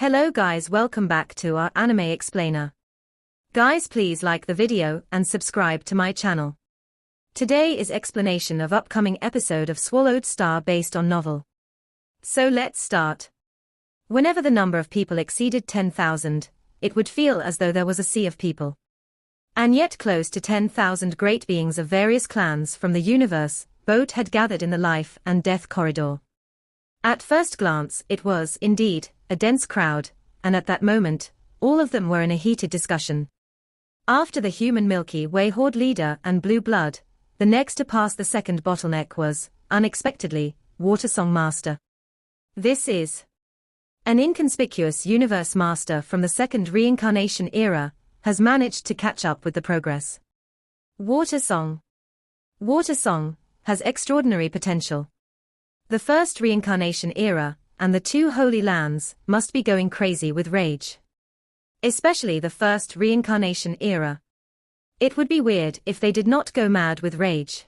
Hello guys, welcome back to our anime explainer. Guys, please like the video and subscribe to my channel. Today is explanation of upcoming episode of Swallowed Star based on novel. So let's start. Whenever the number of people exceeded 10,000, it would feel as though there was a sea of people. And yet close to 10,000 great beings of various clans from the universe boat had gathered in the life and death corridor. At first glance it was, indeed, a dense crowd, and at that moment, all of them were in a heated discussion. After the human Milky Way horde leader and Blue Blood, the next to pass the second bottleneck was, unexpectedly, Water Song Master. This is an inconspicuous universe master from the second reincarnation era, has managed to catch up with the progress. Water Song has extraordinary potential. The first reincarnation era, and the two Holy Lands, must be going crazy with rage. Especially the first reincarnation era. It would be weird if they did not go mad with rage.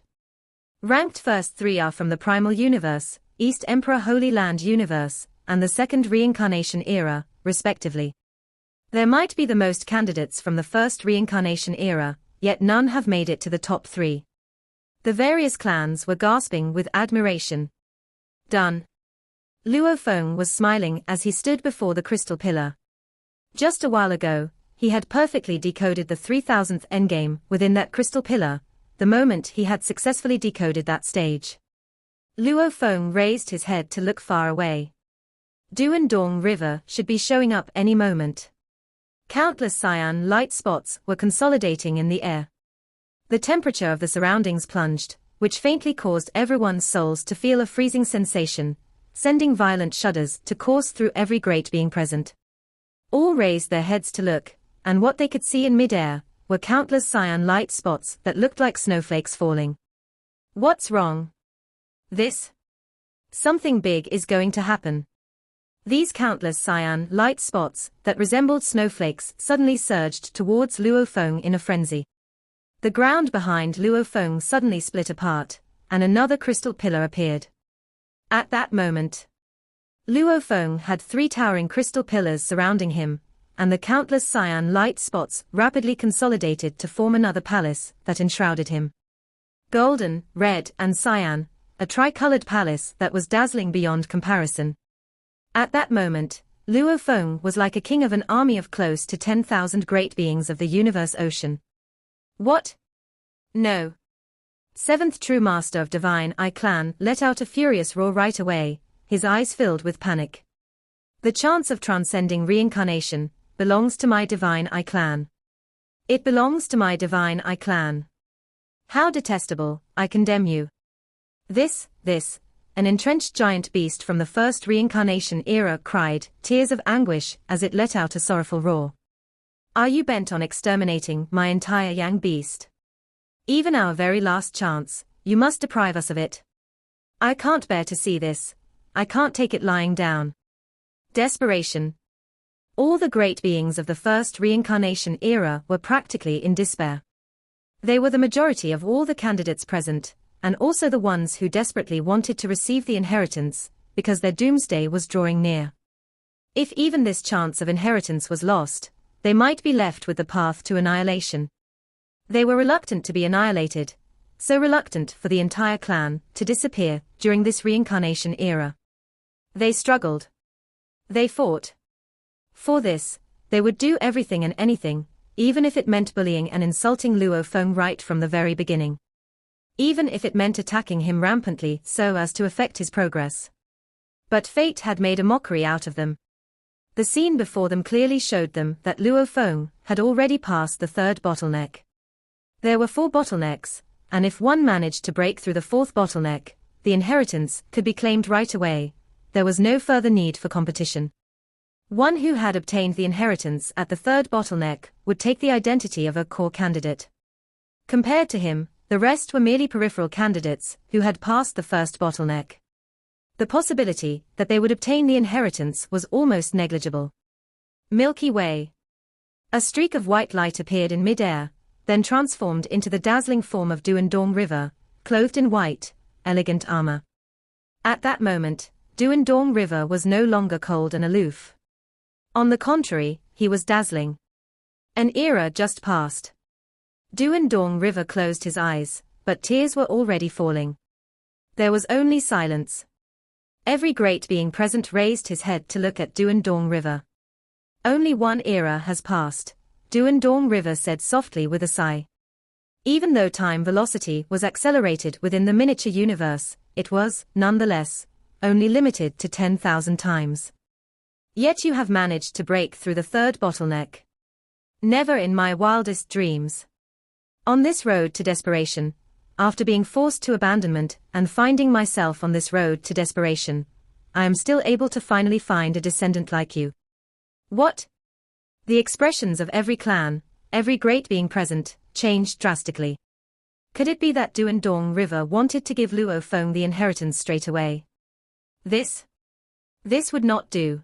Ranked first three are from the Primal Universe, East Emperor Holy Land Universe, and the second reincarnation era, respectively. There might be the most candidates from the first reincarnation era, yet none have made it to the top three. The various clans were gasping with admiration. Done. Luo Feng was smiling as he stood before the crystal pillar. Just a while ago, he had perfectly decoded the 3000th endgame within that crystal pillar, the moment he had successfully decoded that stage. Luo Feng raised his head to look far away. Duandong River should be showing up any moment. Countless cyan light spots were consolidating in the air. The temperature of the surroundings plunged, which faintly caused everyone's souls to feel a freezing sensation, sending violent shudders to course through every great being present. All raised their heads to look, and what they could see in midair were countless cyan light spots that looked like snowflakes falling. What's wrong? Something big is going to happen. These countless cyan light spots that resembled snowflakes suddenly surged towards Luo Feng in a frenzy. The ground behind Luo Feng suddenly split apart, and another crystal pillar appeared. At that moment, Luo Feng had three towering crystal pillars surrounding him, and the countless cyan light spots rapidly consolidated to form another palace that enshrouded him. Golden, red, and cyan, a tricolored palace that was dazzling beyond comparison. At that moment, Luo Feng was like a king of an army of close to 10,000 great beings of the universe ocean. What? No. Seventh true master of Divine Eye Clan let out a furious roar right away, his eyes filled with panic. The chance of transcending reincarnation belongs to my Divine Eye Clan. It belongs to my Divine Eye Clan. How detestable, I condemn you. This, an entrenched giant beast from the first reincarnation era cried, tears of anguish as it let out a sorrowful roar. Are you bent on exterminating my entire young beast? Even our very last chance, you must deprive us of it. I can't bear to see this. I can't take it lying down. Desperation. All the great beings of the first reincarnation era were practically in despair. They were the majority of all the candidates present, and also the ones who desperately wanted to receive the inheritance, because their doomsday was drawing near. If even this chance of inheritance was lost, they might be left with the path to annihilation. They were reluctant to be annihilated, so reluctant for the entire clan to disappear during this reincarnation era. They struggled. They fought. For this, they would do everything and anything, even if it meant bullying and insulting Luo Feng right from the very beginning. Even if it meant attacking him rampantly so as to affect his progress. But fate had made a mockery out of them. The scene before them clearly showed them that Luo Feng had already passed the third bottleneck. There were 4 bottlenecks, and if one managed to break through the 4th bottleneck, the inheritance could be claimed right away. There was no further need for competition. One who had obtained the inheritance at the 3rd bottleneck would take the identity of a core candidate. Compared to him, the rest were merely peripheral candidates who had passed the 1st bottleneck. The possibility that they would obtain the inheritance was almost negligible. Milky Way. A streak of white light appeared in mid-air, then transformed into the dazzling form of Duandong River, clothed in white, elegant armor. At that moment, Duandong River was no longer cold and aloof. On the contrary, he was dazzling. An era just passed. Duandong River closed his eyes, but tears were already falling. There was only silence. Every great being present raised his head to look at Duandong River. Only one era has passed, Duandong River said softly with a sigh. Even though time velocity was accelerated within the miniature universe, it was, nonetheless, only limited to 10,000 times. Yet you have managed to break through the third bottleneck. Never in my wildest dreams. On this road to desperation, after being forced to abandonment and finding myself on this road to desperation, I am still able to finally find a descendant like you. What? The expressions of every clan, every great being present, changed drastically. Could it be that Duandong River wanted to give Luo Feng the inheritance straight away? This would not do.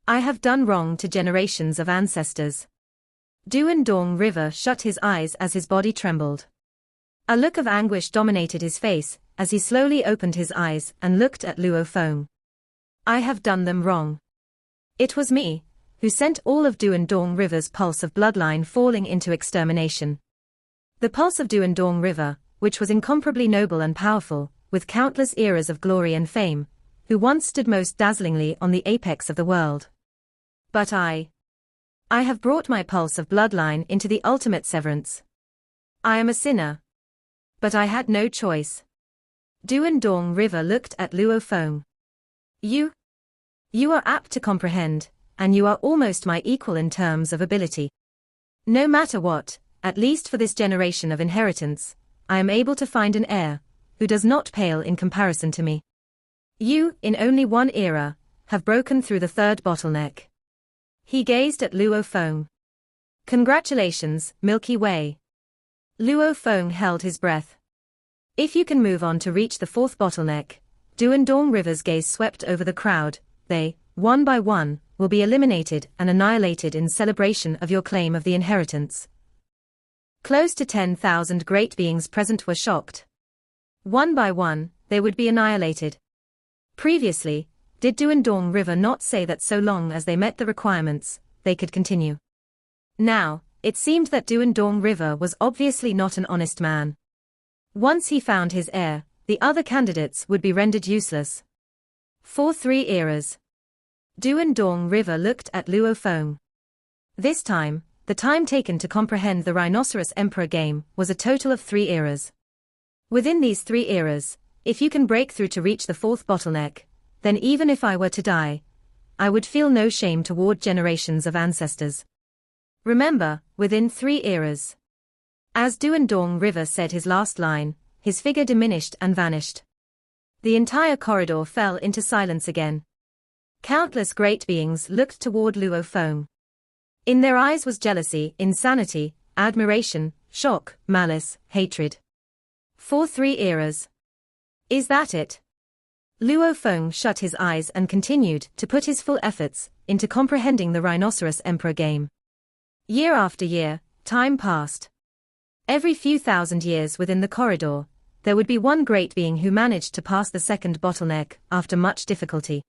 I have done wrong to generations of ancestors. Duandong River shut his eyes as his body trembled. A look of anguish dominated his face as he slowly opened his eyes and looked at Luo Feng. I have done them wrong. It was me who sent all of Duandong River's pulse of bloodline falling into extermination. The pulse of Duandong River, which was incomparably noble and powerful, with countless eras of glory and fame, who once stood most dazzlingly on the apex of the world. But I have brought my pulse of bloodline into the ultimate severance. I am a sinner. But I had no choice. Duandong River looked at Luo Feng. You are apt to comprehend, and you are almost my equal in terms of ability. No matter what, at least for this generation of inheritance, I am able to find an heir, who does not pale in comparison to me. You, in only one era, have broken through the third bottleneck. He gazed at Luo Feng. Congratulations, Milky Way. Luo Feng held his breath. If you can move on to reach the fourth bottleneck, Duandong River's gaze swept over the crowd, they, one by one, will be eliminated and annihilated in celebration of your claim of the inheritance. Close to 10,000 great beings present were shocked. One by one, they would be annihilated. Previously, did Duandong River not say that so long as they met the requirements, they could continue? Now, it seemed that Duandong River was obviously not an honest man. Once he found his heir, the other candidates would be rendered useless. For 3 eras. Duandong River looked at Luo Feng. This time, the time taken to comprehend the Rhinoceros Emperor game was a total of 3 eras. Within these 3 eras, if you can break through to reach the fourth bottleneck, then even if I were to die, I would feel no shame toward generations of ancestors. Remember, within 3 eras. As Duandong River said his last line, his figure diminished and vanished. The entire corridor fell into silence again. Countless great beings looked toward Luo Feng. In their eyes was jealousy, insanity, admiration, shock, malice, hatred. For 3 eras. Is that it? Luo Feng shut his eyes and continued to put his full efforts into comprehending the Rhinoceros Emperor game. Year after year, time passed. Every few thousand years within the corridor, there would be one great being who managed to pass the second bottleneck after much difficulty.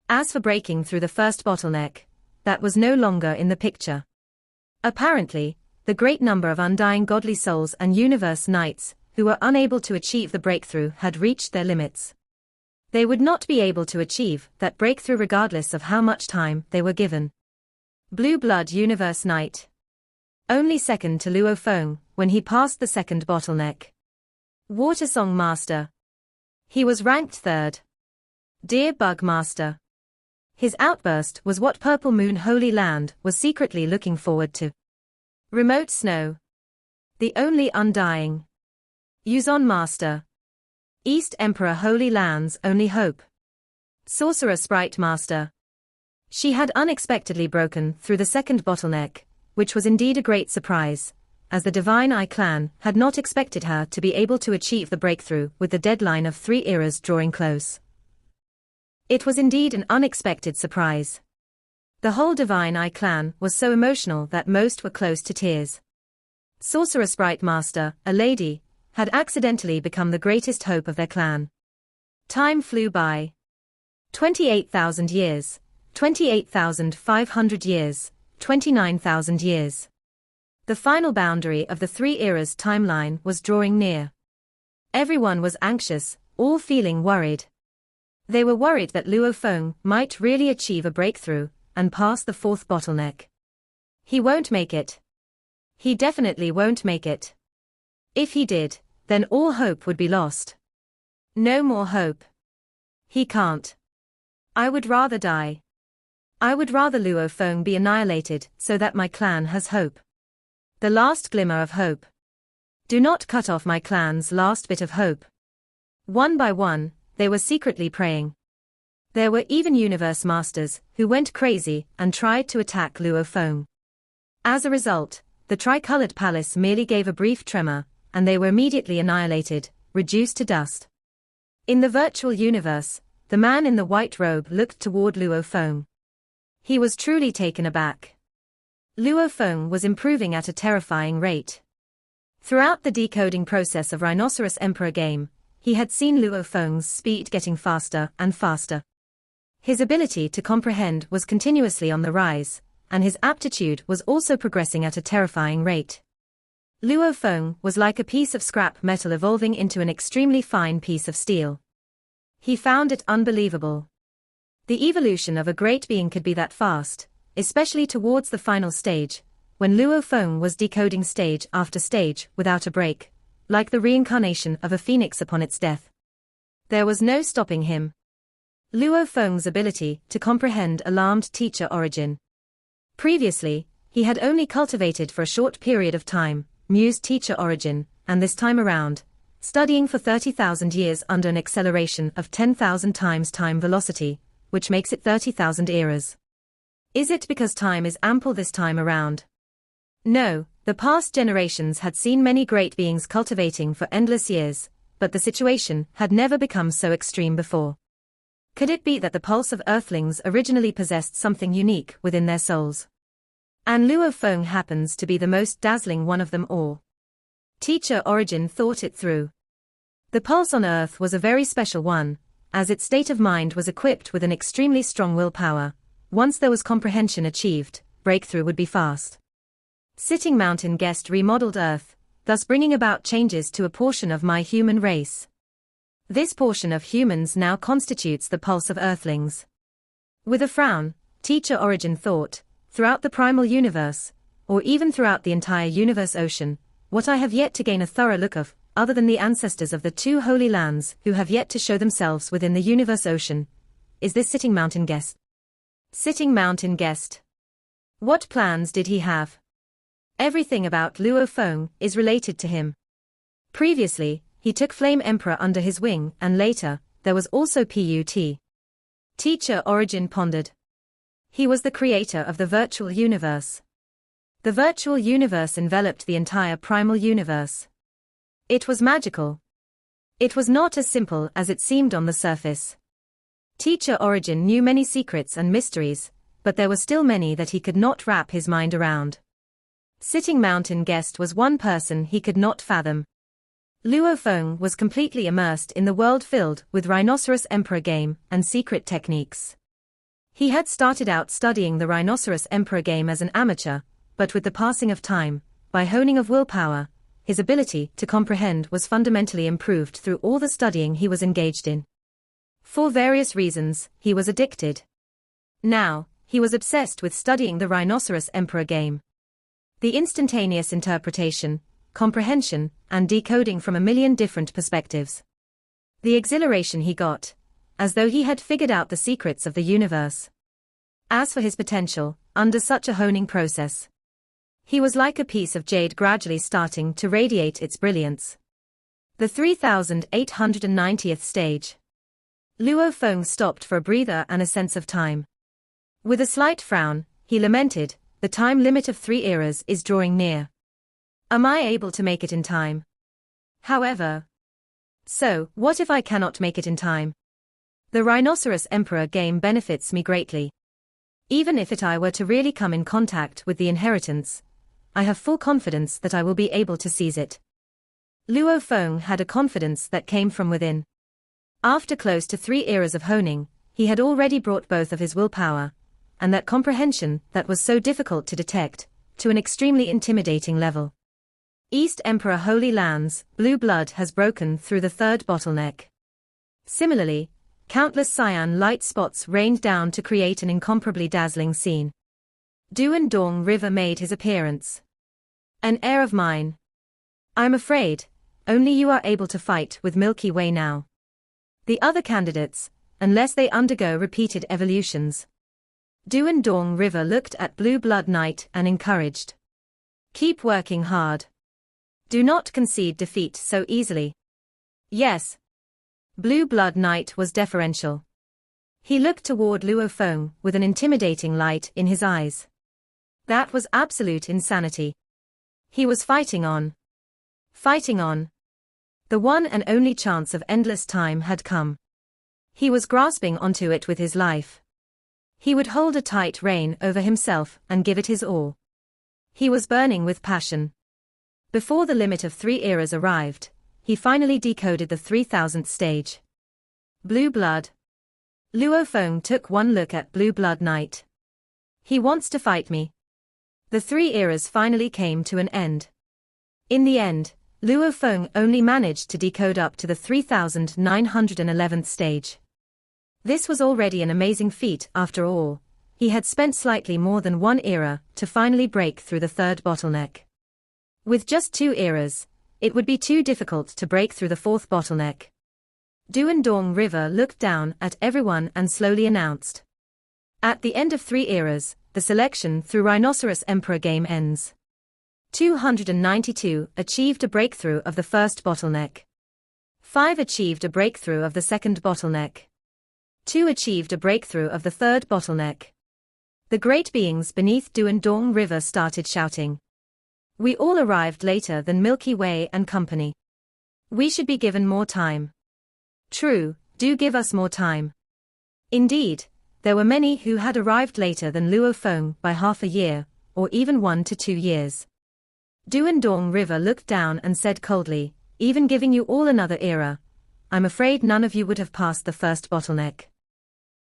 As for breaking through the first bottleneck, that was no longer in the picture. Apparently, the great number of undying godly souls and universe knights who were unable to achieve the breakthrough had reached their limits. They would not be able to achieve that breakthrough regardless of how much time they were given. Blue Blood Universe Knight. Only second to Luo Feng when he passed the second bottleneck. Water Song Master. He was ranked 3rd. Dear Bug Master. His outburst was what Purple Moon Holy Land was secretly looking forward to. Remote Snow. The only undying. Yuzon Master. East Emperor Holy Land's only hope. Sorcerer Sprite Master. She had unexpectedly broken through the second bottleneck, which was indeed a great surprise, as the Divine Eye clan had not expected her to be able to achieve the breakthrough with the deadline of 3 eras drawing close. It was indeed an unexpected surprise. The whole Divine Eye clan was so emotional that most were close to tears. Sorcerer Sprite Master, a lady, had accidentally become the greatest hope of their clan. Time flew by. 28,000 years, 28,500 years, 29,000 years. The final boundary of the three eras timeline was drawing near. Everyone was anxious, all feeling worried. They were worried that Luo Feng might really achieve a breakthrough and pass the fourth bottleneck. He won't make it. He definitely won't make it. If he did, then all hope would be lost. No more hope. He can't. I would rather die. I would rather Luo Feng be annihilated so that my clan has hope. The last glimmer of hope. Do not cut off my clan's last bit of hope. One by one, they were secretly praying. There were even universe masters who went crazy and tried to attack Luo Feng. As a result, the tricolored palace merely gave a brief tremor, and they were immediately annihilated, reduced to dust. In the virtual universe, the man in the white robe looked toward Luo Feng. He was truly taken aback. Luo Feng was improving at a terrifying rate. Throughout the decoding process of Rhinoceros Emperor game, he had seen Luo Feng's speed getting faster and faster. His ability to comprehend was continuously on the rise, and his aptitude was also progressing at a terrifying rate. Luo Feng was like a piece of scrap metal evolving into an extremely fine piece of steel. He found it unbelievable. The evolution of a great being could be that fast, especially towards the final stage, when Luo Feng was decoding stage after stage without a break, like the reincarnation of a phoenix upon its death. There was no stopping him. Luo Feng's ability to comprehend alarmed Teacher Origin. Previously, he had only cultivated for a short period of time, mused Teacher Origin, and this time around, studying for 30,000 years under an acceleration of 10,000 times time velocity, which makes it 30,000 eras. Is it because time is ample this time around? No, the past generations had seen many great beings cultivating for endless years, but the situation had never become so extreme before. Could it be that the pulse of Earthlings originally possessed something unique within their souls? And Luo Feng happens to be the most dazzling one of them all. Teacher Origin thought it through. The pulse on Earth was a very special one, as its state of mind was equipped with an extremely strong willpower. Once there was comprehension achieved, breakthrough would be fast. Sitting Mountain Guest remodeled Earth, thus bringing about changes to a portion of my human race. This portion of humans now constitutes the pulse of Earthlings. With a frown, Teacher Origin thought, throughout the primal universe, or even throughout the entire universe ocean, what I have yet to gain a thorough look of, other than the ancestors of the two holy lands who have yet to show themselves within the universe ocean, is this Sitting Mountain Guest. Sitting Mountain Guest. What plans did he have? Everything about Luo Feng is related to him. Previously, he took Flame Emperor under his wing, and later, there was also Put. Teacher Origin pondered. He was the creator of the virtual universe. The virtual universe enveloped the entire primal universe. It was magical. It was not as simple as it seemed on the surface. Teacher Origin knew many secrets and mysteries, but there were still many that he could not wrap his mind around. Sitting Mountain Guest was one person he could not fathom. Luo Feng was completely immersed in the world filled with Rhinoceros Emperor game and secret techniques. He had started out studying the Rhinoceros Emperor game as an amateur, but with the passing of time, by honing of willpower, his ability to comprehend was fundamentally improved through all the studying he was engaged in. For various reasons, he was addicted. Now, he was obsessed with studying the Rhinoceros Emperor game. The instantaneous interpretation, comprehension, and decoding from a million different perspectives. The exhilaration he got, as though he had figured out the secrets of the universe. As for his potential, under such a honing process, he was like a piece of jade gradually starting to radiate its brilliance. The 3890th stage. Luo Feng stopped for a breather and a sense of time. With a slight frown, he lamented, the time limit of 3 eras is drawing near. Am I able to make it in time? However. So, what if I cannot make it in time? The Rhinoceros Emperor game benefits me greatly. Even if I were to really come in contact with the inheritance, I have full confidence that I will be able to seize it. Luo Feng had a confidence that came from within. After close to 3 eras of honing, he had already brought both of his willpower and that comprehension that was so difficult to detect, to an extremely intimidating level. East Emperor Holy Lands, blue blood has broken through the third bottleneck. Similarly, countless cyan light spots rained down to create an incomparably dazzling scene. Duan Dong River made his appearance. An heir of mine. I'm afraid, only you are able to fight with Milky Way now. The other candidates, unless they undergo repeated evolutions. Duan Dong River looked at Blue Blood Knight and encouraged. Keep working hard. Do not concede defeat so easily. Yes. Blue Blood Knight was deferential. He looked toward Luo Feng with an intimidating light in his eyes. That was absolute insanity. He was fighting on. Fighting on. The one and only chance of endless time had come. He was grasping onto it with his life. He would hold a tight rein over himself and give it his all. He was burning with passion. Before the limit of 3 eras arrived, he finally decoded the 3000th stage. Blue blood. Luo Feng took one look at Blue Blood Knight. He wants to fight me. The 3 eras finally came to an end. In the end, Luo Feng only managed to decode up to the 3911th stage. This was already an amazing feat after all. He had spent slightly more than 1 era to finally break through the third bottleneck. With just 2 eras, it would be too difficult to break through the 4th bottleneck. Duan Dong River looked down at everyone and slowly announced. At the end of 3 eras, the selection through Rhinoceros Emperor game ends. 292 achieved a breakthrough of the first bottleneck. 5 achieved a breakthrough of the second bottleneck. 2 achieved a breakthrough of the third bottleneck. The great beings beneath Duan Dong River started shouting. We all arrived later than Milky Way and company. We should be given more time. True, do give us more time. Indeed, there were many who had arrived later than Luo Feng by half a year, or even 1 to 2 years. Duan Dong River looked down and said coldly, even giving you all another era, I'm afraid none of you would have passed the first bottleneck.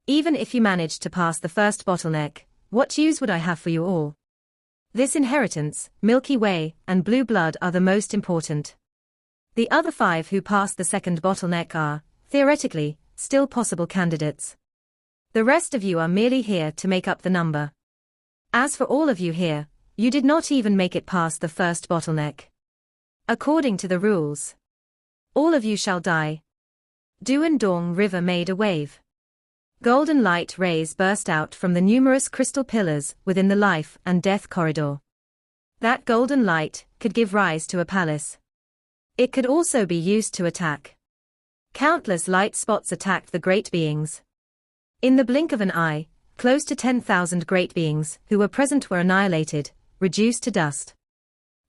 Even if you managed to pass the first bottleneck, what use would I have for you all? This inheritance, Milky Way, and Blue Blood are the most important. The other 5 who passed the second bottleneck are, theoretically, still possible candidates. The rest of you are merely here to make up the number. As for all of you here, you did not even make it past the first bottleneck. According to the rules, all of you shall die. Duan Dong River made a wave. Golden light rays burst out from the numerous crystal pillars within the life and death corridor. That golden light could give rise to a palace. It could also be used to attack. Countless light spots attacked the great beings. In the blink of an eye, close to 10,000 great beings who were present were annihilated, reduced to dust.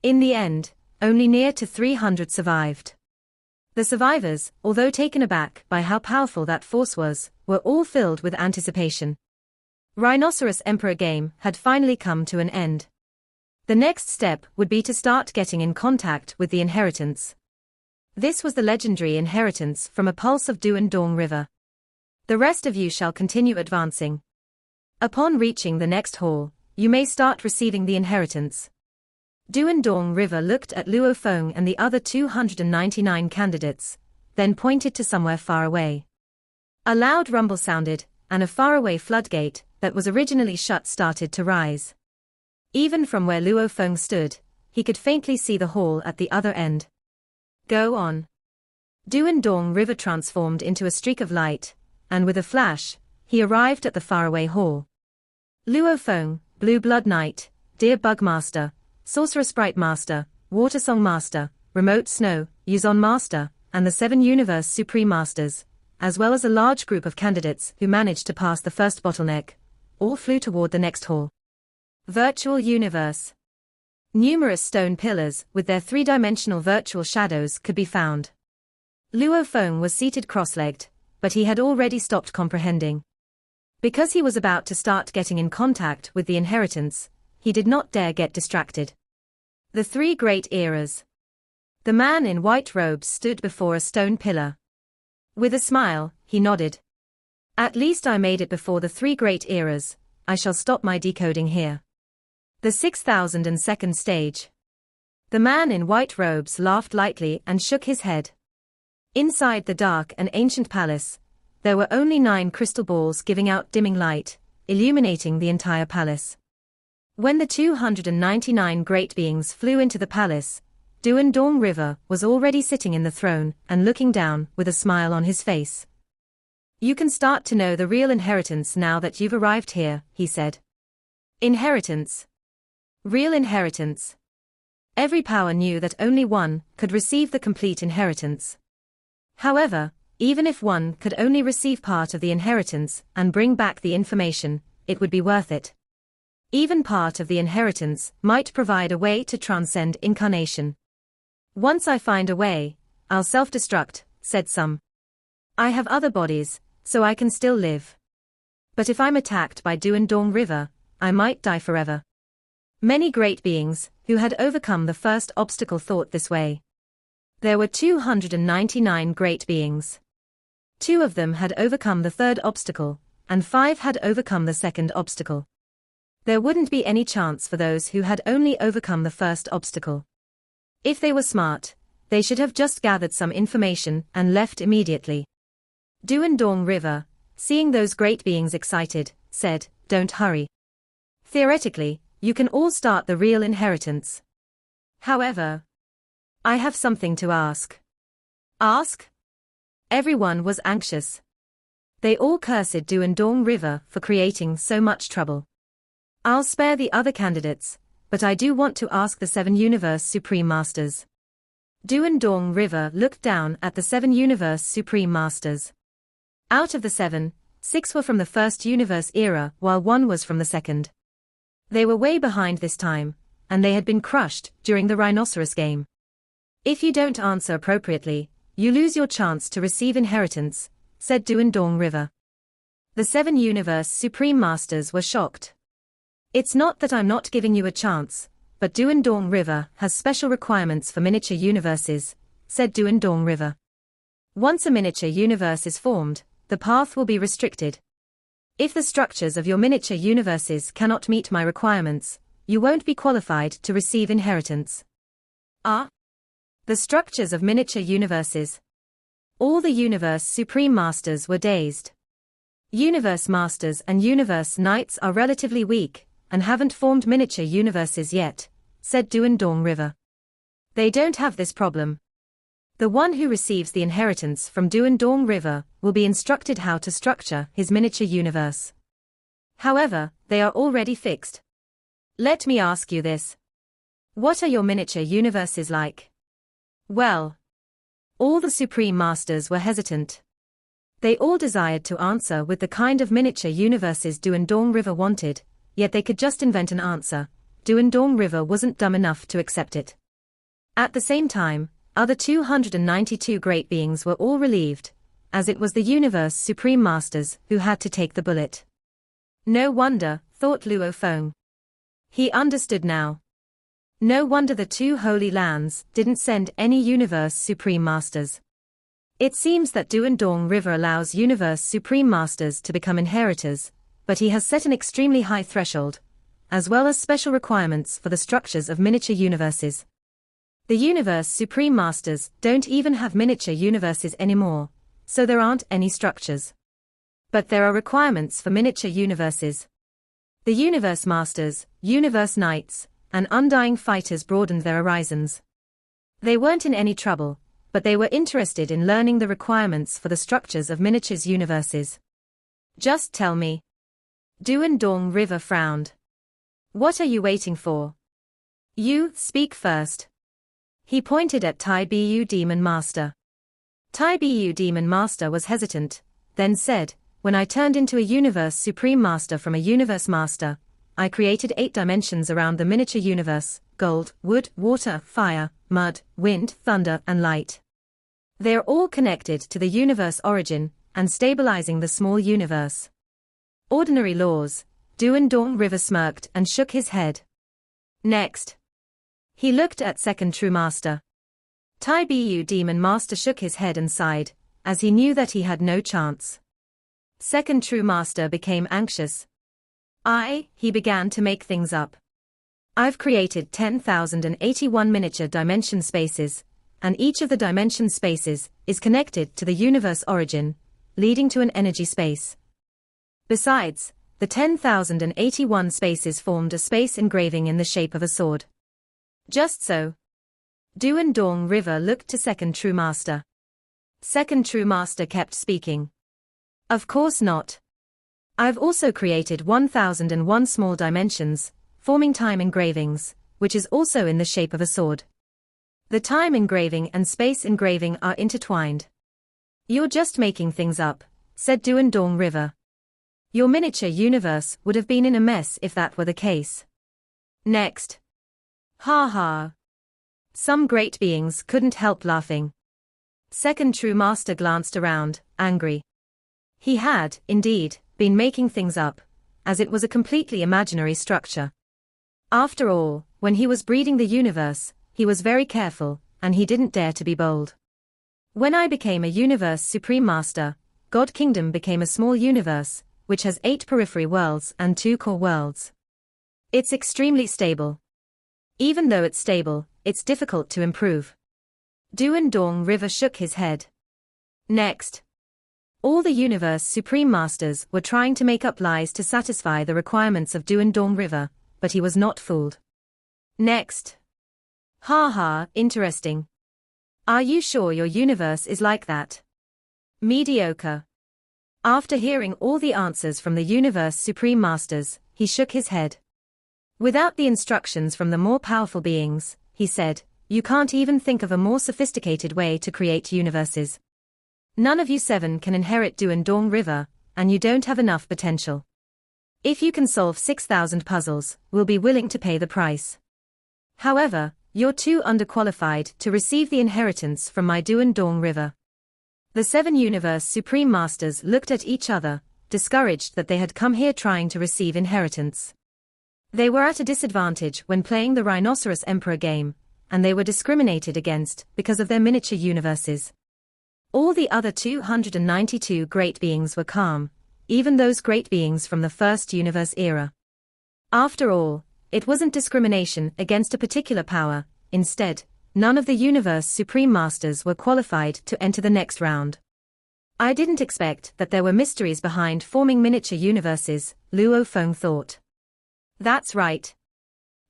In the end, only near to 300 survived. The survivors, although taken aback by how powerful that force was, were all filled with anticipation. Rhinoceros Emperor game had finally come to an end. The next step would be to start getting in contact with the inheritance. This was the legendary inheritance from a pulse of Duan Dong River. The rest of you shall continue advancing. Upon reaching the next hall, you may start receiving the inheritance. Duan Dong River looked at Luo Feng and the other 299 candidates, then pointed to somewhere far away. A loud rumble sounded, and a faraway floodgate that was originally shut started to rise. Even from where Luo Feng stood, he could faintly see the hall at the other end. Go on. Duan Dong River transformed into a streak of light, and with a flash, he arrived at the faraway hall. Luo Feng, Blue Blood Knight, Dear Bugmaster, Sorcerer Sprite Master, Water Song Master, Remote Snow, Yuzon Master, and the 7 Universe Supreme Masters, as well as a large group of candidates who managed to pass the first bottleneck, all flew toward the next hall. Virtual Universe. Numerous stone pillars with their 3-dimensional virtual shadows could be found. Luo Feng was seated cross-legged, but he had already stopped comprehending. Because he was about to start getting in contact with the inheritance, he did not dare get distracted. The 3 great eras. The man in white robes stood before a stone pillar. With a smile, he nodded. At least I made it before the 3 great eras, I shall stop my decoding here. The 6002nd stage. The man in white robes laughed lightly and shook his head. Inside the dark and ancient palace, there were only 9 crystal balls giving out dimming light, illuminating the entire palace. When the 299 great beings flew into the palace, Duandong River was already sitting in the throne and looking down with a smile on his face. You can start to know the real inheritance now that you've arrived here, he said. Inheritance. Real inheritance. Every power knew that only one could receive the complete inheritance. However, even if one could only receive part of the inheritance and bring back the information, it would be worth it. Even part of the inheritance might provide a way to transcend incarnation. Once I find a way, I'll self-destruct, said some. I have other bodies, so I can still live. But if I'm attacked by Duandong River, I might die forever. Many great beings, who had overcome the first obstacle, thought this way. There were 299 great beings. 2 of them had overcome the third obstacle, and 5 had overcome the second obstacle. There wouldn't be any chance for those who had only overcome the first obstacle. If they were smart, they should have just gathered some information and left immediately. Duandong River, seeing those great beings excited, said, "Don't hurry. Theoretically, you can all start the real inheritance. However, I have something to ask." Ask? Everyone was anxious. They all cursed Duandong River for creating so much trouble. I'll spare the other candidates, but I do want to ask the 7 Universe Supreme Masters. Duandong River looked down at the 7 Universe Supreme Masters. Out of the 7, 6 were from the first universe era while 1 was from the second. They were way behind this time, and they had been crushed during the rhinoceros game. If you don't answer appropriately, you lose your chance to receive inheritance, said Duandong River. The 7 Universe Supreme Masters were shocked. It's not that I'm not giving you a chance, but Duandong River has special requirements for miniature universes, said Duandong River. Once a miniature universe is formed, the path will be restricted. If the structures of your miniature universes cannot meet my requirements, you won't be qualified to receive inheritance. Ah? The structures of miniature universes. All the Universe Supreme Masters were dazed. Universe Masters and Universe Knights are relatively weak, and haven't formed miniature universes yet, said Duandong River. They don't have this problem. The one who receives the inheritance from Duandong River will be instructed how to structure his miniature universe. However, they are already fixed. Let me ask you this. What are your miniature universes like? Well, all the Supreme Masters were hesitant. They all desired to answer with the kind of miniature universes Duandong River wanted, yet they could just invent an answer. Duandong River wasn't dumb enough to accept it. At the same time, other 292 great beings were all relieved, as it was the Universe Supreme Masters who had to take the bullet. No wonder, thought Luo Feng. He understood now. No wonder the 2 Holy Lands didn't send any Universe Supreme Masters. It seems that Duandong River allows Universe Supreme Masters to become inheritors, but he has set an extremely high threshold, as well as special requirements for the structures of miniature universes. The Universe Supreme Masters don't even have miniature universes anymore, so there aren't any structures. But there are requirements for miniature universes. The Universe Masters, Universe Knights, and Undying Fighters broadened their horizons. They weren't in any trouble, but they were interested in learning the requirements for the structures of miniatures universes. Just tell me. Duandong River frowned. What are you waiting for? You, speak first. He pointed at Tai Bu Demon Master. Tai Bu Demon Master was hesitant, then said, when I turned into a Universe Supreme Master from a Universe Master, I created 8 dimensions around the miniature universe: gold, wood, water, fire, mud, wind, thunder, and light. They are all connected to the universe origin, and stabilizing the small universe. Ordinary laws. Duandong River smirked and shook his head. Next. He looked at Second True Master. Tai Bu Demon Master shook his head and sighed, as he knew that he had no chance. Second True Master became anxious. He began to make things up. I've created 10,081 miniature dimension spaces, and each of the dimension spaces is connected to the universe origin, leading to an energy space. Besides, the 10,081 spaces formed a space engraving in the shape of a sword. Just so. Duandong River looked to Second True Master. Second True Master kept speaking. Of course not. I've also created 1001 small dimensions, forming time engravings, which is also in the shape of a sword. The time engraving and space engraving are intertwined. You're just making things up, said Duandong River. Your miniature universe would have been in a mess if that were the case. Next. Ha ha. Some great beings couldn't help laughing. Second True Master glanced around, angry. He had, indeed, been making things up, as it was a completely imaginary structure. After all, when he was breeding the universe, he was very careful, and he didn't dare to be bold. When I became a universe supreme master, God Kingdom became a small universe, which has 8 periphery worlds and 2 core worlds. It's extremely stable. Even though it's stable, it's difficult to improve. Duandong River shook his head. Next. All the universe supreme masters were trying to make up lies to satisfy the requirements of Duandong River, but he was not fooled. Next. Ha ha, interesting. Are you sure your universe is like that? Mediocre. After hearing all the answers from the universe supreme masters, he shook his head. Without the instructions from the more powerful beings, he said, you can't even think of a more sophisticated way to create universes. None of you 7 can inherit Duandong River, and you don't have enough potential. If you can solve 6,000 puzzles, we'll be willing to pay the price. However, you're too underqualified to receive the inheritance from my Duandong River. The 7 universe supreme masters looked at each other, discouraged that they had come here trying to receive inheritance. They were at a disadvantage when playing the Rhinoceros Emperor game, and they were discriminated against because of their miniature universes. All the other 292 great beings were calm, even those great beings from the first universe era. After all, it wasn't discrimination against a particular power. Instead, none of the universe supreme masters were qualified to enter the next round. I didn't expect that there were mysteries behind forming miniature universes, Luo Feng thought. That's right.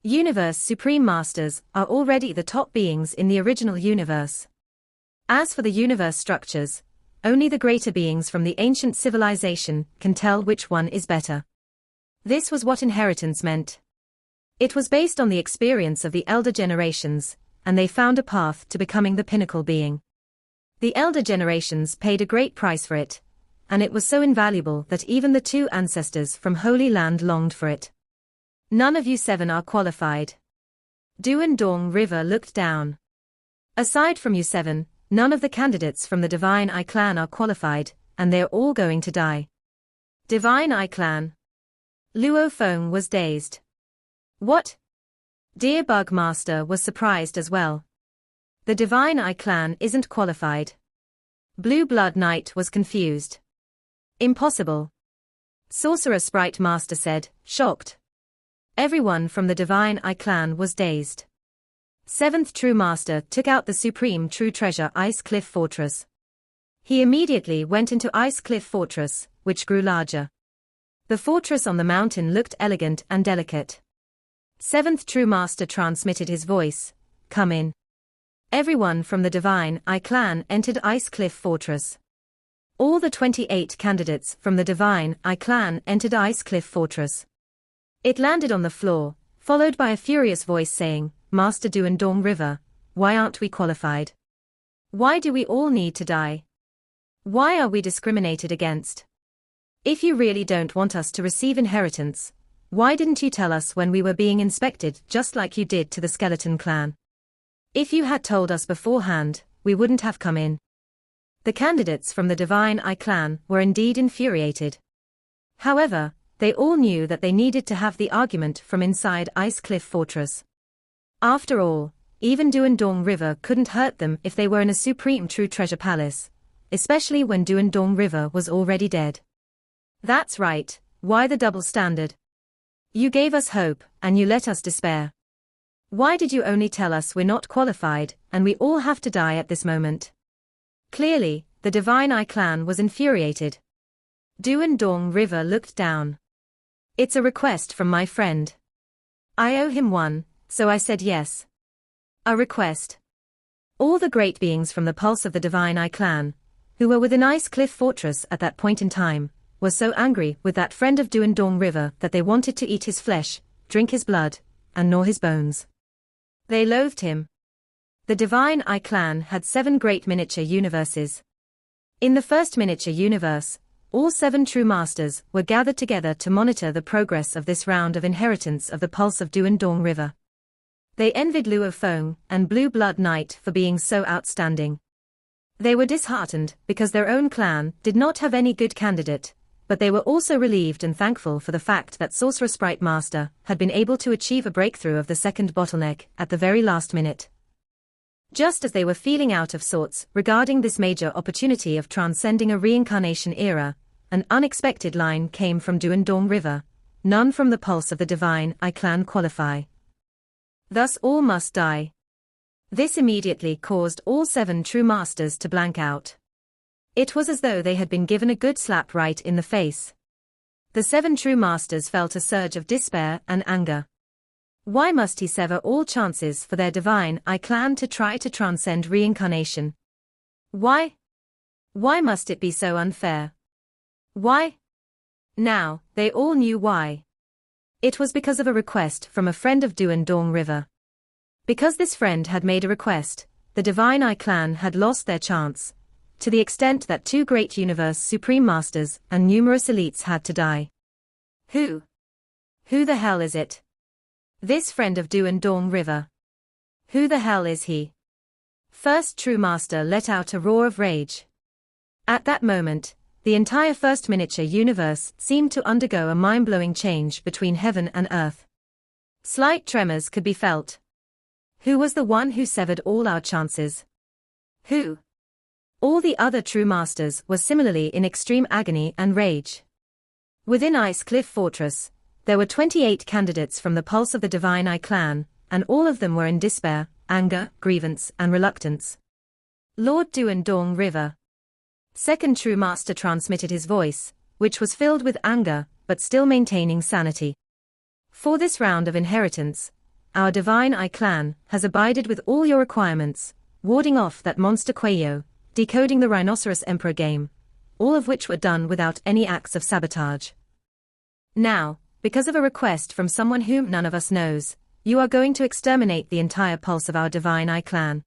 Universe supreme masters are already the top beings in the original universe. As for the universe structures, only the greater beings from the ancient civilization can tell which one is better. This was what inheritance meant. It was based on the experience of the elder generations, and they found a path to becoming the pinnacle being. The elder generations paid a great price for it, and it was so invaluable that even the 2 ancestors from Holy Land longed for it. None of you 7 are qualified. Duandong River looked down. Aside from you 7, none of the candidates from the Divine Eye clan are qualified, and they're all going to die. Divine Eye clan. Luo Feng was dazed. What? Dear Bug Master was surprised as well. The Divine Eye clan isn't qualified. Blue Blood Knight was confused. Impossible. Sorcerer Sprite Master said, shocked. Everyone from the Divine Eye clan was dazed. 7th True Master took out the supreme true treasure Ice Cliff Fortress. He immediately went into Ice Cliff Fortress, which grew larger. The fortress on the mountain looked elegant and delicate. 7th True Master transmitted his voice, come in. Everyone from the Divine Eye clan entered Ice Cliff Fortress. All the 28 candidates from the Divine Eye clan entered Ice Cliff Fortress. It landed on the floor, followed by a furious voice saying, Master Duandong River, why aren't we qualified? Why do we all need to die? Why are we discriminated against? If you really don't want us to receive inheritance, why didn't you tell us when we were being inspected just like you did to the Skeleton Clan? If you had told us beforehand, we wouldn't have come in. The candidates from the Divine Eye clan were indeed infuriated. However, they all knew that they needed to have the argument from inside Ice Cliff Fortress. After all, even Duandong River couldn't hurt them if they were in a supreme true treasure palace, especially when Duandong River was already dead. That's right, why the double standard? You gave us hope, and you let us despair. Why did you only tell us we're not qualified, and we all have to die at this moment? Clearly, the Divine Eye clan was infuriated. Duan Dong River looked down. It's a request from my friend. I owe him one, so I said yes. A request. All the great beings from the pulse of the Divine Eye clan, who were within Ice Cliff Fortress at that point in time, were so angry with that friend of Duan Dong River that they wanted to eat his flesh, drink his blood, and gnaw his bones. They loathed him. The Divine Eye clan had 7 great miniature universes. In the first miniature universe, all 7 true masters were gathered together to monitor the progress of this round of inheritance of the pulse of Duan Dong River. They envied Luo Feng and Blue Blood Knight for being so outstanding. They were disheartened because their own clan did not have any good candidate, but they were also relieved and thankful for the fact that Sorcerer Sprite Master had been able to achieve a breakthrough of the second bottleneck at the very last minute. Just as they were feeling out of sorts regarding this major opportunity of transcending a reincarnation era, an unexpected line came from Duan Dong River. None from the pulse of the Divine Eye clan qualify. Thus all must die. This immediately caused all 7 true masters to blank out. It was as though they had been given a good slap right in the face. The 7 true masters felt a surge of despair and anger. Why must he sever all chances for their Divine Eye clan to try to transcend reincarnation? Why? Why must it be so unfair? Why? Now, they all knew why. It was because of a request from a friend of Duan Dong River. Because this friend had made a request, the Divine Eye clan had lost their chance, to the extent that 2 great universe supreme masters and numerous elites had to die. Who? Who the hell is it? This friend of Duan Dong River. Who the hell is he? First true master let out a roar of rage. At that moment, the entire first miniature universe seemed to undergo a mind-blowing change between heaven and earth. Slight tremors could be felt. Who was the one who severed all our chances? Who? All the other true masters were similarly in extreme agony and rage. Within Ice Cliff Fortress, there were 28 candidates from the pulse of the Divine Eye clan, and all of them were in despair, anger, grievance, and reluctance. Lord Duan Dong River. Second true master transmitted his voice, which was filled with anger, but still maintaining sanity. For this round of inheritance, our Divine Eye clan has abided with all your requirements, warding off that monster Quayo, decoding the Rhinoceros Emperor game, all of which were done without any acts of sabotage. Now, because of a request from someone whom none of us knows, you are going to exterminate the entire pulse of our Divine Eye clan.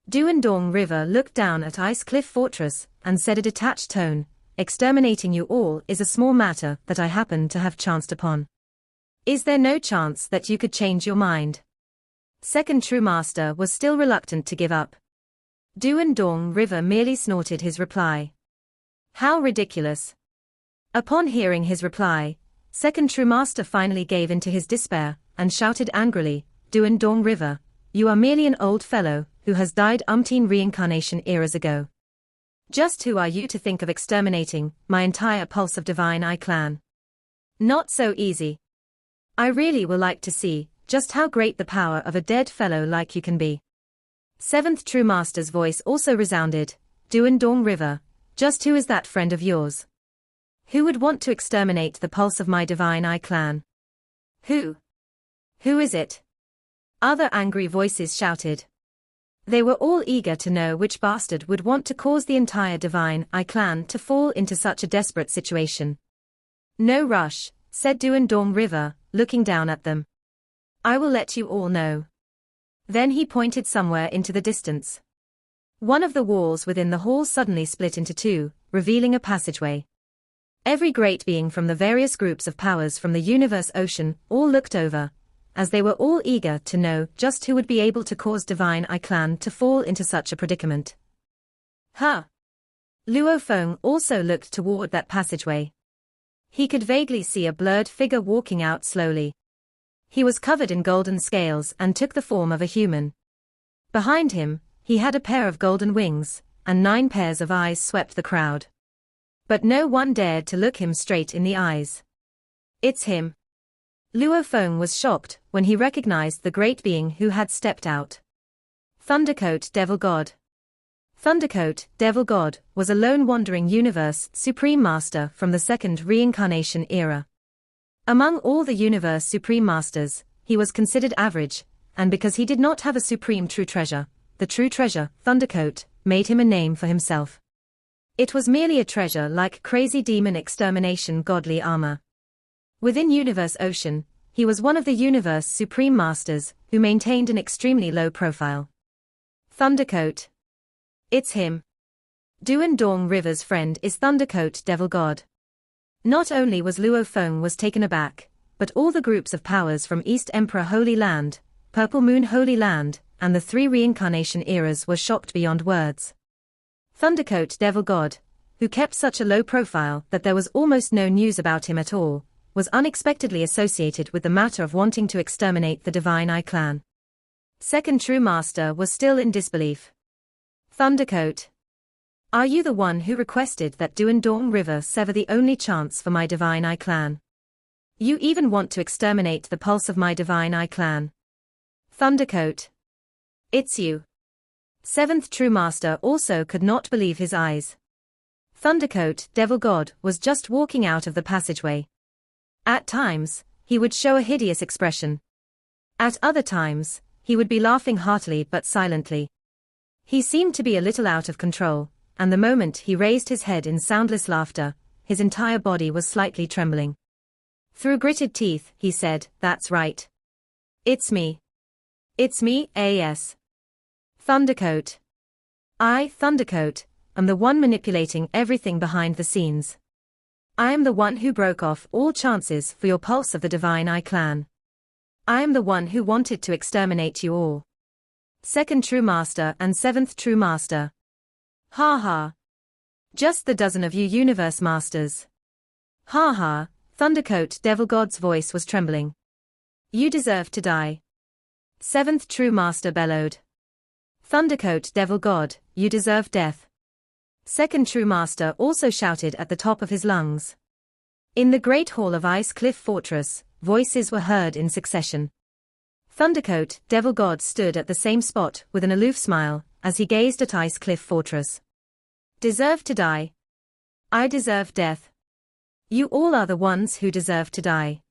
Duan Dong River looked down at Ice Cliff Fortress and said in a detached tone, exterminating you all is a small matter that I happen to have chanced upon. Is there no chance that you could change your mind? Second true master was still reluctant to give up. Duan Dong River merely snorted his reply. How ridiculous. Upon hearing his reply, second true master finally gave in to his despair, and shouted angrily, Duan Dong River, you are merely an old fellow, who has died umpteen reincarnation eras ago. Just who are you to think of exterminating my entire pulse of Divine Eye clan? Not so easy. I really will like to see just how great the power of a dead fellow like you can be. Seventh true master's voice also resounded, Duan Dong River, just who is that friend of yours? Who would want to exterminate the pulse of my Divine Eye clan? Who? Who is it? Other angry voices shouted. They were all eager to know which bastard would want to cause the entire Divine Eye clan to fall into such a desperate situation. No rush, said Duan Dong River, looking down at them. I will let you all know. Then he pointed somewhere into the distance. One of the walls within the hall suddenly split into 2, revealing a passageway. Every great being from the various groups of powers from the universe ocean all looked over, as they were all eager to know just who would be able to cause Divine Eye clan to fall into such a predicament. Huh? Luo Feng also looked toward that passageway. He could vaguely see a blurred figure walking out slowly. He was covered in golden scales and took the form of a human. Behind him, he had a pair of golden wings, and 9 pairs of eyes swept the crowd. But no one dared to look him straight in the eyes. It's him. Luo Feng was shocked when he recognized the great being who had stepped out. Thundercoat Devil God. Thundercoat, Devil God, was a lone wandering universe Supreme Master from the second reincarnation era. Among all the universe Supreme Masters, he was considered average, and because he did not have a supreme true treasure, the true treasure, Thundercoat, made him a name for himself. It was merely a treasure like crazy demon extermination godly armor. Within Universe Ocean, he was one of the universe Supreme Masters who maintained an extremely low profile. Thundercoat. It's him. Duandong River's friend is Thundercoat Devil God. Not only was Luo Feng was taken aback, but all the groups of powers from East Emperor Holy Land, Purple Moon Holy Land, and the three reincarnation eras were shocked beyond words. Thundercoat Devil God, who kept such a low profile that there was almost no news about him at all, was unexpectedly associated with the matter of wanting to exterminate the Divine Eye clan. Second True Master was still in disbelief. Thundercoat. Are you the one who requested that Duandong River sever the only chance for my Divine Eye clan? You even want to exterminate the pulse of my Divine Eye clan? Thundercoat. It's you. Seventh True Master also could not believe his eyes. Thundercoat Devil God was just walking out of the passageway. At times, he would show a hideous expression. At other times, he would be laughing heartily but silently. He seemed to be a little out of control, and the moment he raised his head in soundless laughter, his entire body was slightly trembling. Through gritted teeth, he said, "That's right. It's me. It's me, yes. Thundercoat. I, Thundercoat, am the one manipulating everything behind the scenes. I am the one who broke off all chances for your pulse of the Divine Eye clan. I am the one who wanted to exterminate you all. Second True Master and Seventh True Master. Ha ha. Just the dozen of you Universe Masters. Ha ha." Thundercoat Devil God's voice was trembling. "You deserve to die." Seventh True Master bellowed. "Thundercoat Devil God, you deserve death." Second True Master also shouted at the top of his lungs. In the Great Hall of Ice Cliff Fortress, voices were heard in succession. Thundercoat Devil God stood at the same spot with an aloof smile as he gazed at Ice Cliff Fortress. "Deserve to die? I deserve death. You all are the ones who deserve to die.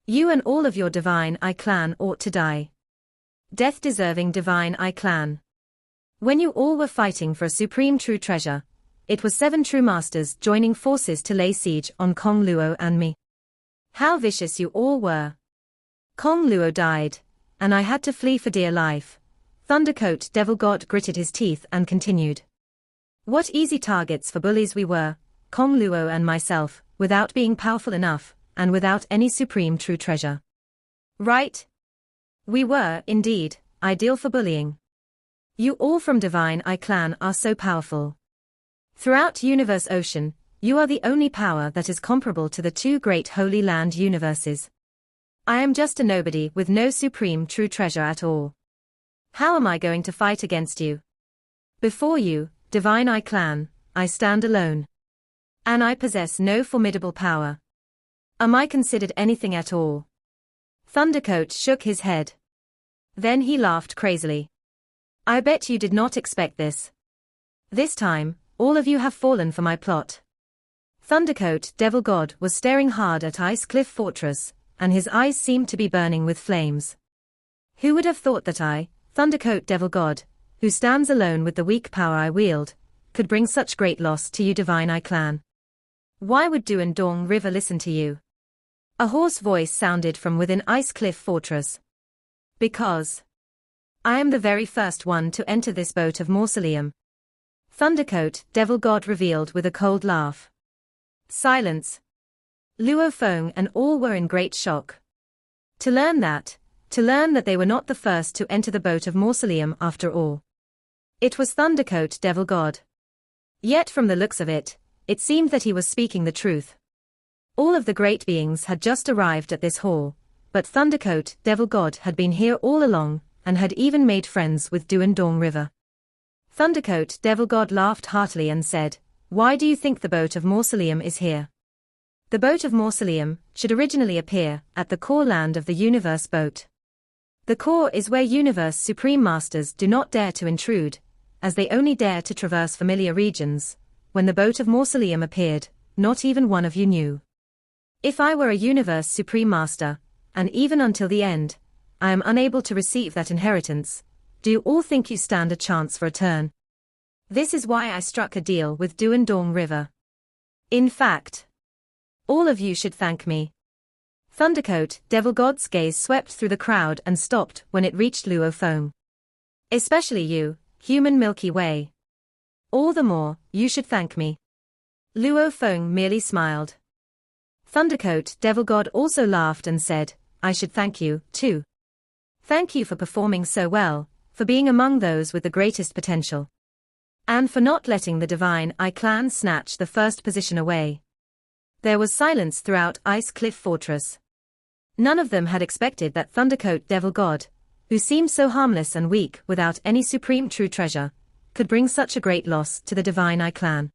You and all of your Divine Eye clan ought to die. Death-deserving Divine Eye clan. When you all were fighting for a supreme true treasure, it was 7 True Masters joining forces to lay siege on Kong Luo and me. How vicious you all were. Kong Luo died, and I had to flee for dear life." Thundercoat Devil God gritted his teeth and continued. "What easy targets for bullies we were, Kong Luo and myself, without being powerful enough, and without any supreme true treasure. Right? We were, indeed, ideal for bullying. You all from Divine Eye clan are so powerful. Throughout Universe Ocean, you are the only power that is comparable to the two great Holy Land universes. I am just a nobody with no supreme true treasure at all. How am I going to fight against you? Before you, Divine Eye clan, I stand alone. And I possess no formidable power. Am I considered anything at all?" Thundercoat shook his head. Then he laughed crazily. "I bet you did not expect this. This time, all of you have fallen for my plot." Thundercoat Devil God was staring hard at Ice Cliff Fortress, and his eyes seemed to be burning with flames. Who would have thought that I, Thundercoat Devil God, who stands alone with the weak power I wield, could bring such great loss to you Divine Eye clan? Why would Duandong River listen to you? A hoarse voice sounded from within Ice Cliff Fortress. Because I am the very first one to enter this boat of mausoleum. Thundercoat Devil God revealed with a cold laugh. Silence. Luo Feng and all were in great shock. To learn that they were not the first to enter the boat of mausoleum after all. It was Thundercoat Devil God. Yet from the looks of it, it seemed that he was speaking the truth. All of the great beings had just arrived at this hall, but Thundercoat Devil God had been here all along, and had even made friends with Duandong River. Thundercoat Devil God laughed heartily and said, "Why do you think the boat of mausoleum is here? The boat of Mausoleum should originally appear at the core land of the universe boat. The core is where universe supreme masters do not dare to intrude, as they only dare to traverse familiar regions. When the boat of Mausoleum appeared, not even one of you knew. If I were a universe supreme master, and even until the end, I am unable to receive that inheritance, do you all think you stand a chance for a turn? This is why I struck a deal with Duandong River. In fact, all of you should thank me. Thundercoat, Devil God's gaze swept through the crowd and stopped when it reached Luo Feng. Especially you, human Milky Way. All the more, you should thank me. Luo Feng merely smiled. Thundercoat, Devil God also laughed and said, I should thank you, too. Thank you for performing so well, for being among those with the greatest potential. And for not letting the Divine Eye clan snatch the first position away. There was silence throughout Ice Cliff Fortress. None of them had expected that Thundercoat Devil God, who seemed so harmless and weak without any supreme true treasure, could bring such a great loss to the Divine Eye clan.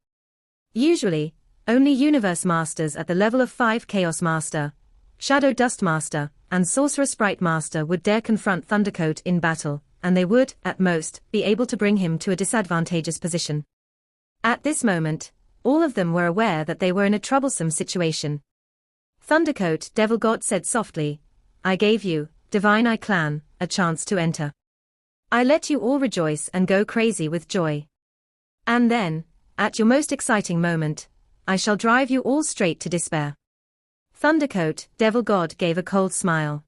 Usually, only Universe Masters at the level of 5 Chaos Master, Shadow Dust Master, and Sorcerer Sprite Master would dare confront Thundercoat in battle, and they would, at most, be able to bring him to a disadvantageous position. At this moment, all of them were aware that they were in a troublesome situation. Thundercoat Devil God said softly, I gave you, Divine Eye clan, a chance to enter. I let you all rejoice and go crazy with joy. And then, at your most exciting moment, I shall drive you all straight to despair. Thundercoat Devil God gave a cold smile.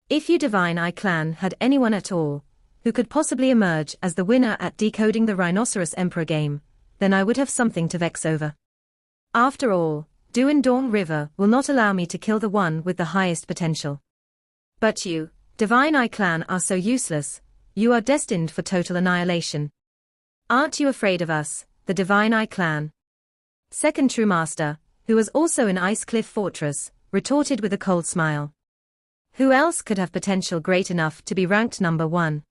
If you Divine Eye clan had anyone at all, who could possibly emerge as the winner at decoding the Rhinoceros Emperor game, then I would have something to vex over. After all, Duandong River will not allow me to kill the one with the highest potential. But you, Divine Eye clan, are so useless, you are destined for total annihilation. Aren't you afraid of us, the Divine Eye clan? Second True Master, who was also in Ice Cliff Fortress, retorted with a cold smile. Who else could have potential great enough to be ranked number 1?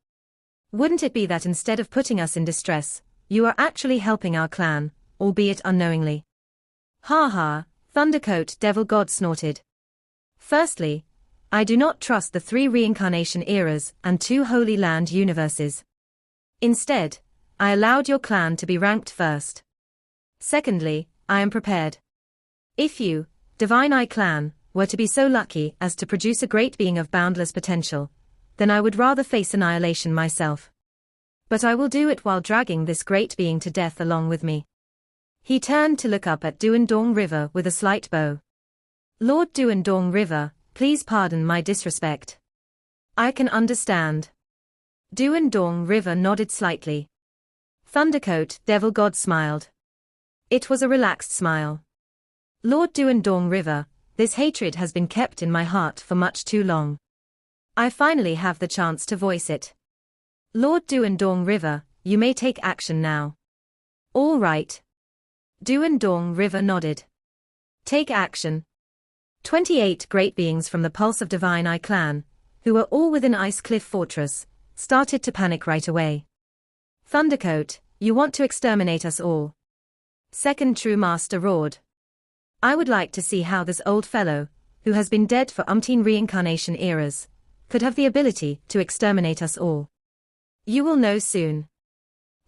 Wouldn't it be that instead of putting us in distress, you are actually helping our clan, albeit unknowingly? Ha ha, Thundercoat Devil God snorted. Firstly, I do not trust the 3 reincarnation eras and 2 Holy Land universes. Instead, I allowed your clan to be ranked first. Secondly, I am prepared. If you, Divine Eye clan, were to be so lucky as to produce a great being of boundless potential, then I would rather face annihilation myself. But I will do it while dragging this great being to death along with me. He turned to look up at Duandong River with a slight bow. Lord Duandong River, please pardon my disrespect. I can understand. Duandong River nodded slightly. Thundercoat Devil God smiled. It was a relaxed smile. Lord Duandong River, this hatred has been kept in my heart for much too long. I finally have the chance to voice it. Lord Duandong River, you may take action now. All right. Duandong River nodded. Take action. 28 great beings from the Pulse of Divine Eye clan, who were all within Ice Cliff Fortress, started to panic right away. Thundercoat, you want to exterminate us all? Second True Master roared. I would like to see how this old fellow, who has been dead for umpteen reincarnation eras, could have the ability to exterminate us all. You will know soon.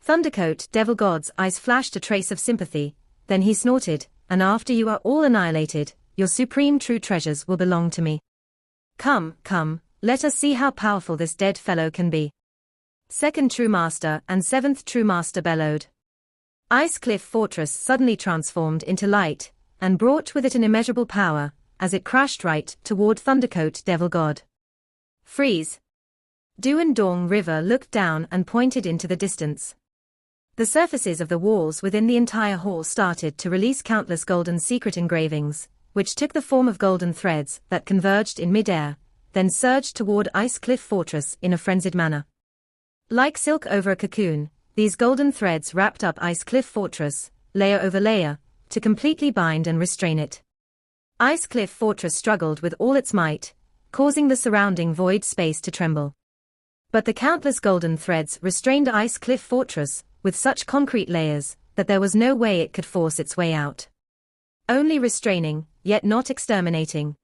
Thundercoat Devil God's eyes flashed a trace of sympathy, then he snorted, and after you are all annihilated, your supreme true treasures will belong to me. Come, come, let us see how powerful this dead fellow can be. Second True Master and Seventh True Master bellowed. Ice Cliff Fortress suddenly transformed into light, and brought with it an immeasurable power, as it crashed right toward Thundercoat Devil God. Freeze! Duandong River looked down and pointed into the distance. The surfaces of the walls within the entire hall started to release countless golden secret engravings, which took the form of golden threads that converged in midair, then surged toward Ice Cliff Fortress in a frenzied manner. Like silk over a cocoon, these golden threads wrapped up Ice Cliff Fortress, layer over layer, to completely bind and restrain it. Ice Cliff Fortress struggled with all its might, causing the surrounding void space to tremble. But the countless golden threads restrained Ice Cliff Fortress with such concrete layers that there was no way it could force its way out. Only restraining, yet not exterminating.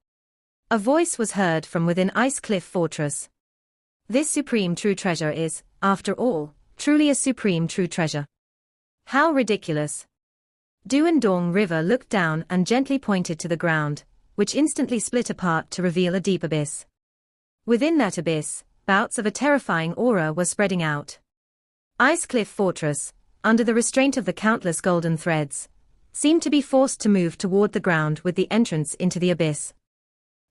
A voice was heard from within Ice Cliff Fortress. This supreme true treasure is, after all, truly a supreme true treasure. How ridiculous. Duandong River looked down and gently pointed to the ground, which instantly split apart to reveal a deep abyss. Within that abyss, bouts of a terrifying aura were spreading out. Ice Cliff Fortress, under the restraint of the countless golden threads, seemed to be forced to move toward the ground with the entrance into the abyss.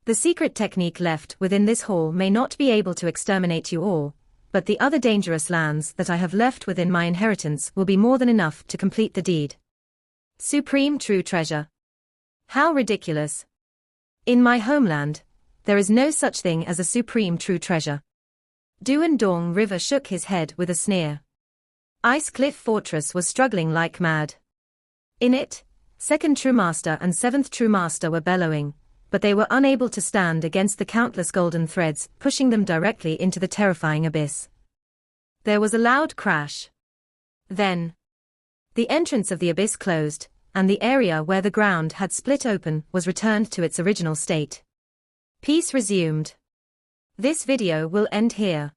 The secret technique left within this hall may not be able to exterminate you all, but the other dangerous lands that I have left within my inheritance will be more than enough to complete the deed. Supreme true treasure. How ridiculous. In my homeland, there is no such thing as a supreme true treasure. Duandong River shook his head with a sneer. Ice Cliff Fortress was struggling like mad. In it, Second True Master and Seventh True Master were bellowing, but they were unable to stand against the countless golden threads pushing them directly into the terrifying abyss. There was a loud crash. Then, the entrance of the abyss closed, and the area where the ground had split open was returned to its original state. Peace resumed. This video will end here.